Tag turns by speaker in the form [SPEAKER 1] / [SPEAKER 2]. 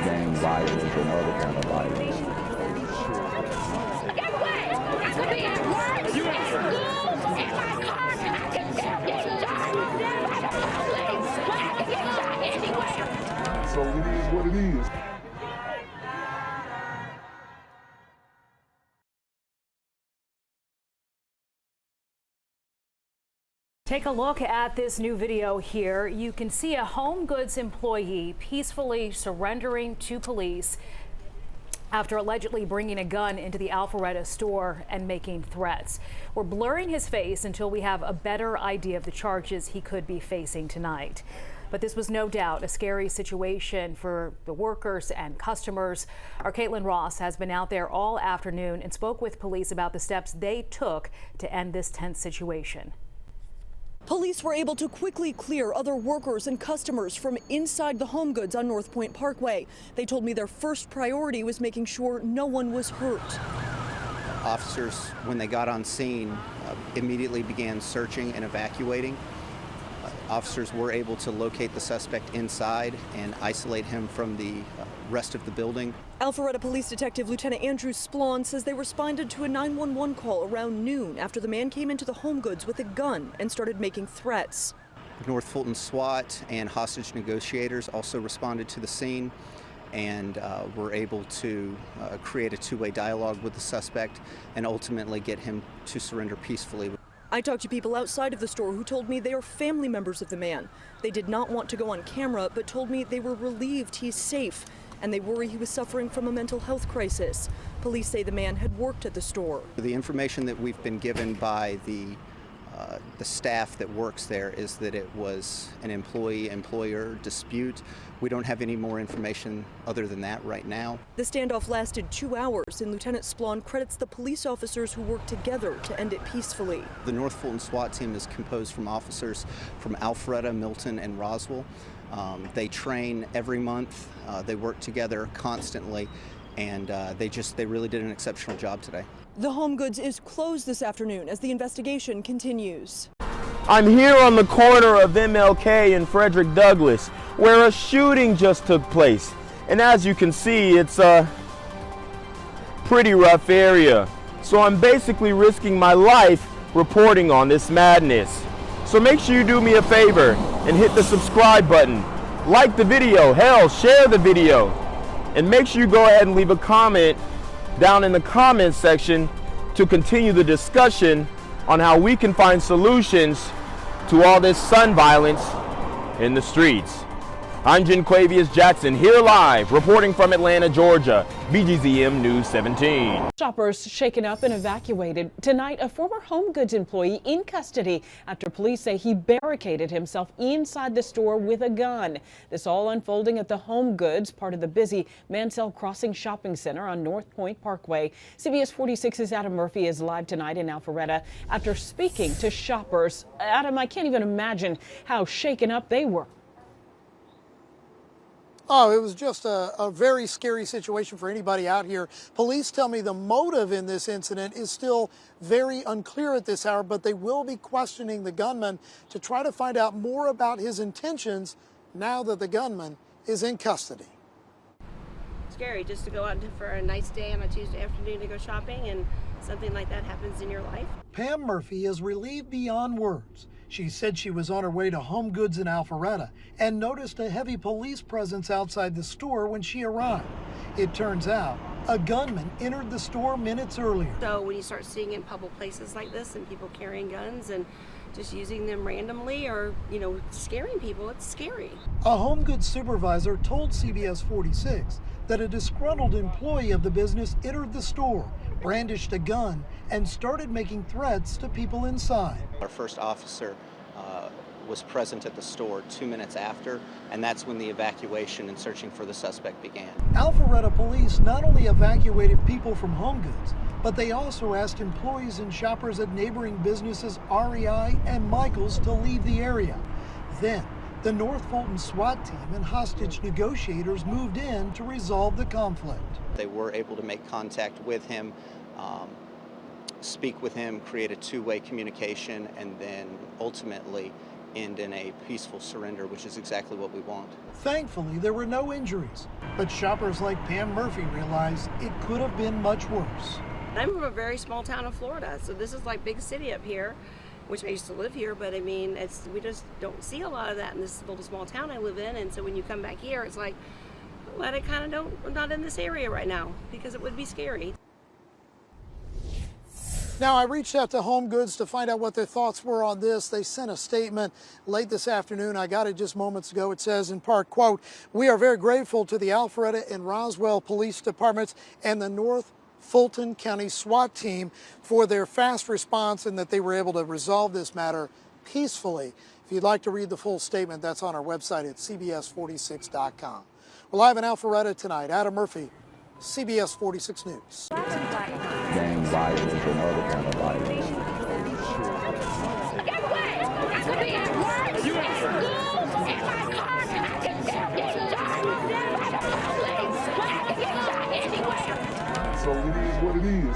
[SPEAKER 1] gang violence and other kind of violence.
[SPEAKER 2] Get away! I could be at work, at school, in my car, and I can still get shot by the police. But I can get shot anywhere.
[SPEAKER 1] So it is what it is.
[SPEAKER 3] Take a look at this new video here. You can see a HomeGoods employee peacefully surrendering to police after allegedly bringing a gun into the Alpharetta store and making threats. We're blurring his face until we have a better idea of the charges he could be facing tonight. But this was no doubt a scary situation for the workers and customers. Our Caitlin Ross has been out there all afternoon and spoke with police about the steps they took to end this tense situation.
[SPEAKER 4] Police were able to quickly clear other workers and customers from inside the HomeGoods on North Point Parkway. They told me their first priority was making sure no one was hurt.
[SPEAKER 5] Officers, when they got on scene, immediately began searching and evacuating. Officers were able to locate the suspect inside and isolate him from the rest of the building.
[SPEAKER 4] Alpharetta Police Detective Lieutenant Andrew Splon says they responded to a 911 call around noon after the man came into the HomeGoods with a gun and started making threats.
[SPEAKER 5] North Fulton SWAT and hostage negotiators also responded to the scene and were able to create a two-way dialogue with the suspect and ultimately get him to surrender peacefully.
[SPEAKER 4] I talked to people outside of the store who told me they are family members of the man. They did not want to go on camera, but told me they were relieved he's safe, and they worry he was suffering from a mental health crisis. Police say the man had worked at the store.
[SPEAKER 5] The information that we've been given by the staff that works there is that it was an employee-employer dispute. We don't have any more information other than that right now.
[SPEAKER 4] The standoff lasted 2 hours, and Lieutenant Splon credits the police officers who worked together to end it peacefully.
[SPEAKER 5] The North Fulton SWAT team is composed from officers from Alpharetta, Milton, and Roswell. They train every month. They work together constantly, and they really did an exceptional job today.
[SPEAKER 4] The HomeGoods is closed this afternoon as the investigation continues.
[SPEAKER 6] I'm here on the corner of MLK and Frederick Douglass, where a shooting just took place. And as you can see, it's a pretty rough area. So I'm basically risking my life reporting on this madness. So make sure you do me a favor and hit the subscribe button. Like the video, hell, share the video. And make sure you go ahead and leave a comment down in the comments section to continue the discussion on how we can find solutions to all this son violence in the streets. I'm Jenquavius Jackson, here live, reporting from Atlanta, Georgia, BGZM News 17.
[SPEAKER 7] Shoppers shaken up and evacuated. Tonight, a former HomeGoods employee in custody after police say he barricaded himself inside the store with a gun. This all unfolding at the HomeGoods, part of the busy Mansell Crossing Shopping Center on North Point Parkway. CBS 46's Adam Murphy is live tonight in Alpharetta after speaking to shoppers. Adam, I can't even imagine how shaken up they were.
[SPEAKER 8] Oh, it was just a very scary situation for anybody out here. Police tell me the motive in this incident is still very unclear at this hour, but they will be questioning the gunman to try to find out more about his intentions now that the gunman is in custody.
[SPEAKER 9] Scary just to go out for a nice day on a Tuesday afternoon to go shopping and something like that happens in your life.
[SPEAKER 8] Pam Murphy is relieved beyond words. She said she was on her way to HomeGoods in Alpharetta and noticed a heavy police presence outside the store when she arrived. It turns out a gunman entered the store minutes earlier.
[SPEAKER 9] So when you start seeing in public places like this and people carrying guns and just using them randomly or, scaring people, it's scary.
[SPEAKER 8] A HomeGoods supervisor told CBS 46 that a disgruntled employee of the business entered the store, brandished a gun, and started making threats to people inside.
[SPEAKER 5] Our first officer was present at the store 2 minutes after, and that's when the evacuation and searching for the suspect began.
[SPEAKER 8] Alpharetta police not only evacuated people from HomeGoods, but they also asked employees and shoppers at neighboring businesses REI and Michaels to leave the area. Then, the North Fulton SWAT team and hostage negotiators moved in to resolve the conflict.
[SPEAKER 5] They were able to make contact with him, speak with him, create a two-way communication, and then ultimately end in a peaceful surrender, which is exactly what we want.
[SPEAKER 8] Thankfully, there were no injuries, but shoppers like Pam Murphy realized it could have been much worse.
[SPEAKER 9] I'm from a very small town in Florida, so this is like big city up here, which I used to live here, but I mean, we just don't see a lot of that in this little small town I live in, and so when you come back here, it's like, well, I kind of I'm not in this area right now, because it would be scary.
[SPEAKER 8] Now, I reached out to HomeGoods to find out what their thoughts were on this. They sent a statement late this afternoon. I got it just moments ago. It says, in part, quote, "We are very grateful to the Alpharetta and Roswell Police Departments and the North Fulton County SWAT team for their fast response and that they were able to resolve this matter peacefully." If you'd like to read the full statement, that's on our website at cbs46.com. We're live in Alpharetta tonight. Adam Murphy, CBS 46 News.
[SPEAKER 1] Gang violence and other kind of violence.
[SPEAKER 2] Get away! I could be at work, at school, in my car, and I can still get shot by the police. I can get shot anywhere.
[SPEAKER 1] So it is what it is.